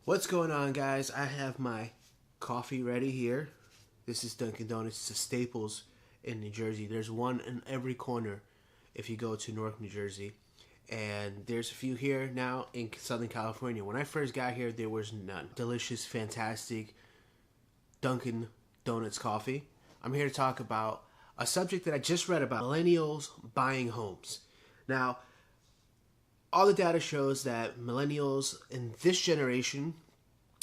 What's going on, guys? I have my coffee ready here. This is Dunkin' Donuts. It's a Staples in New Jersey. There's one in every corner if you go to Newark, New Jersey. And there's a few here now in Southern California. When I first got here, there was none. Delicious, fantastic Dunkin' Donuts coffee. I'm here to talk about a subject that I just read about: millennials buying homes. Now, all the data shows that millennials in this generation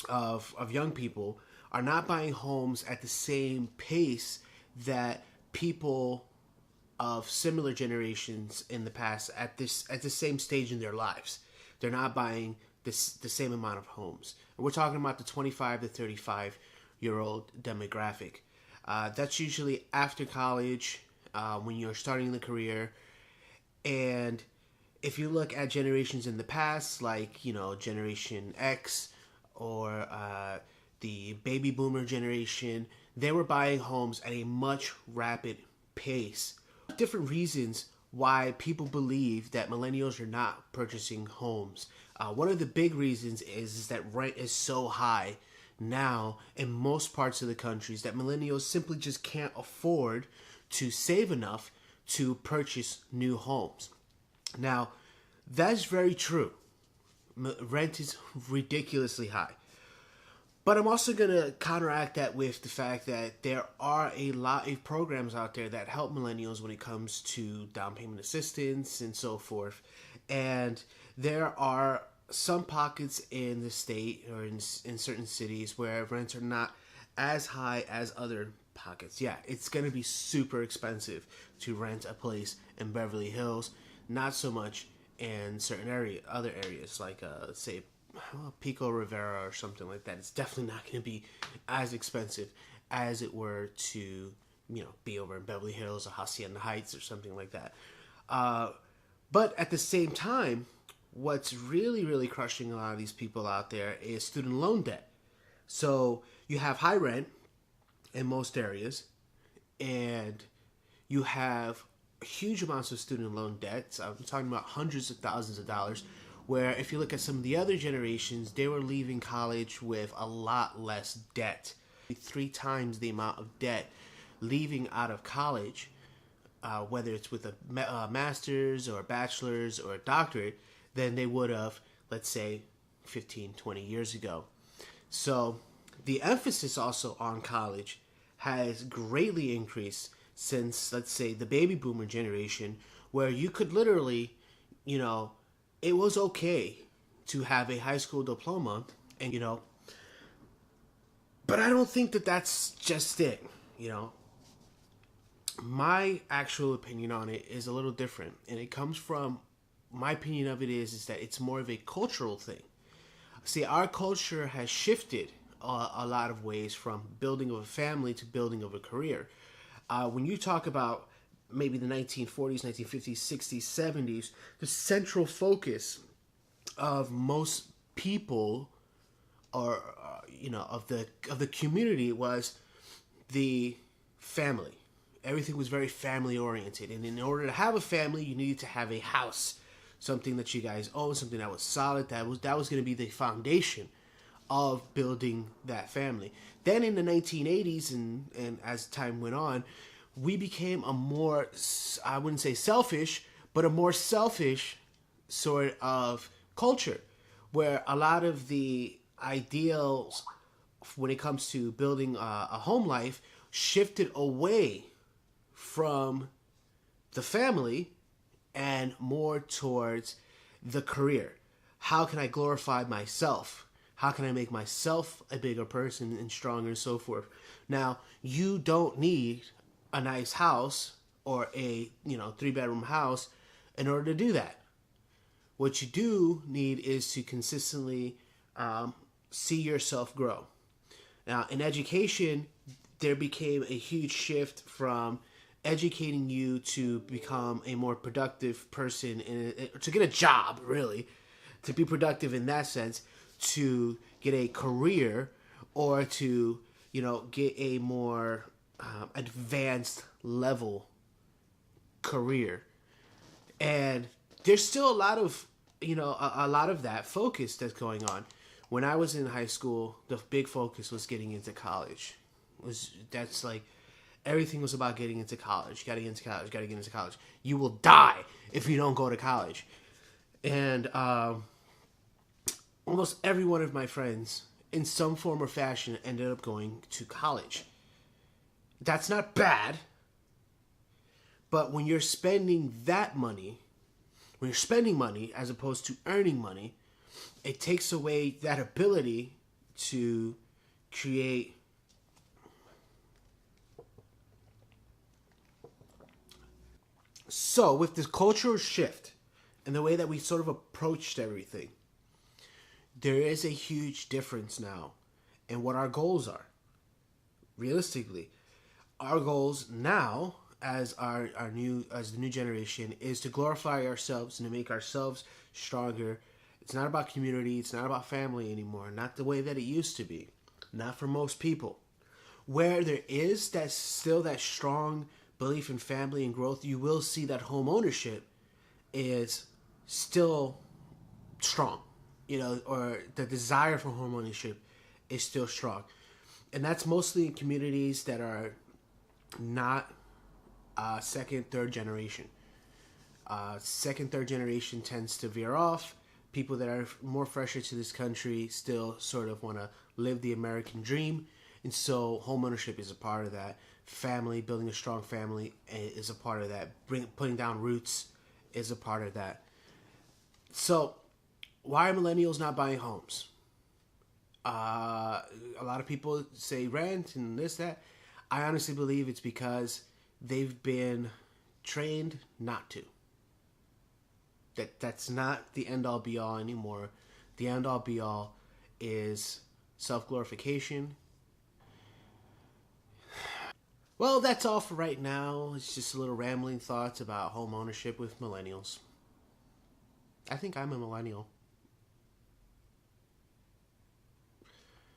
of young people are not buying homes at the same pace that people of similar generations in the past at the same stage in their lives. They're not buying the same amount of homes. And we're talking about the 25 to 35-year-old demographic. That's usually after college, when you're starting the career. And if you look at generations in the past, like, Generation X or the baby boomer generation, they were buying homes at a much rapid pace. Different reasons why people believe that millennials are not purchasing homes. One of the big reasons is that rent is so high now in most parts of the countries that millennials simply just can't afford to save enough to purchase new homes. Now, that's very true. Rent is ridiculously high. But I'm also going to counteract that with the fact that there are a lot of programs out there that help millennials when it comes to down payment assistance and so forth. And there are some pockets in the state or in certain cities where rents are not as high as other pockets. Yeah, it's going to be super expensive to rent a place in Beverly Hills. Not so much in certain other areas like say Pico Rivera or something like that. It's definitely not going to be as expensive as it were to be over in Beverly Hills or Hacienda Heights or something like that. But at the same time, what's really crushing a lot of these people out there is student loan debt. So you have high rent in most areas, and you have huge amounts of student loan debts. I'm talking about hundreds of thousands of dollars, where if you look at some of the other generations, they were leaving college with a lot less debt. 3 times the amount of debt leaving out of college, whether it's with a master's or a bachelor's or a doctorate, than they would have, let's say, 15, 20 years ago. So the emphasis also on college has greatly increased since, let's say, the baby boomer generation, where you could literally, it was okay to have a high school diploma, and, but I don't think that that's just it, My actual opinion on it is a little different, and it comes from, my opinion of it is that it's more of a cultural thing. See, our culture has shifted a lot of ways from building of a family to building of a career. When you talk about maybe the 1940s, 1950s, 60s, 70s, the central focus of most people, or of the community, was the family. Everything was very family oriented, and in order to have a family, you needed to have a house, something that you guys own, something that was solid. That was going to be the foundation of building that family. Then in the 1980s and as time went on, we became a more, I wouldn't say selfish, but a more selfish sort of culture, where a lot of the ideals when it comes to building a home life shifted away from the family and more towards the career. How can I glorify myself? How can I make myself a bigger person and stronger and so forth? Now, you don't need a nice house or a 3-bedroom house in order to do that. What you do need is to consistently see yourself grow. Now, in education, there became a huge shift from educating you to become a more productive person, to get a job, really, to be productive in that sense, to get a career, or to get a more advanced level career. And there's still a lot of a lot of that focus that's going on. When I was in high school, the big focus was getting into college. That's like everything was about getting into college, getting into college, getting into college. You will die if you don't go to college. And almost every one of my friends, in some form or fashion, ended up going to college. That's not bad. But when you're spending that money, when you're spending money as opposed to earning money, it takes away that ability to create so with this cultural shift and the way that we sort of approached everything, there is a huge difference now in what our goals are. Realistically, our goals now as the new generation is to glorify ourselves and to make ourselves stronger. It's not about community, it's not about family anymore, not the way that it used to be. Not for most people. Where there is that strong belief in family and growth, you will see that home ownership is still strong, or the desire for home ownership is still strong. And that's mostly in communities that are not second, third generation. Second, third generation tends to veer off. People that are more fresher to this country still sort of want to live the American dream. And so home ownership is a part of that. Family, building a strong family is a part of that. Putting down roots is a part of that. So why are millennials not buying homes? A lot of people say rent and this, that. I honestly believe it's because they've been trained not to. That's not the end-all be-all anymore. The end-all be-all is self-glorification. Well, that's all for right now. It's just a little rambling thoughts about home ownership with millennials. I think I'm a millennial.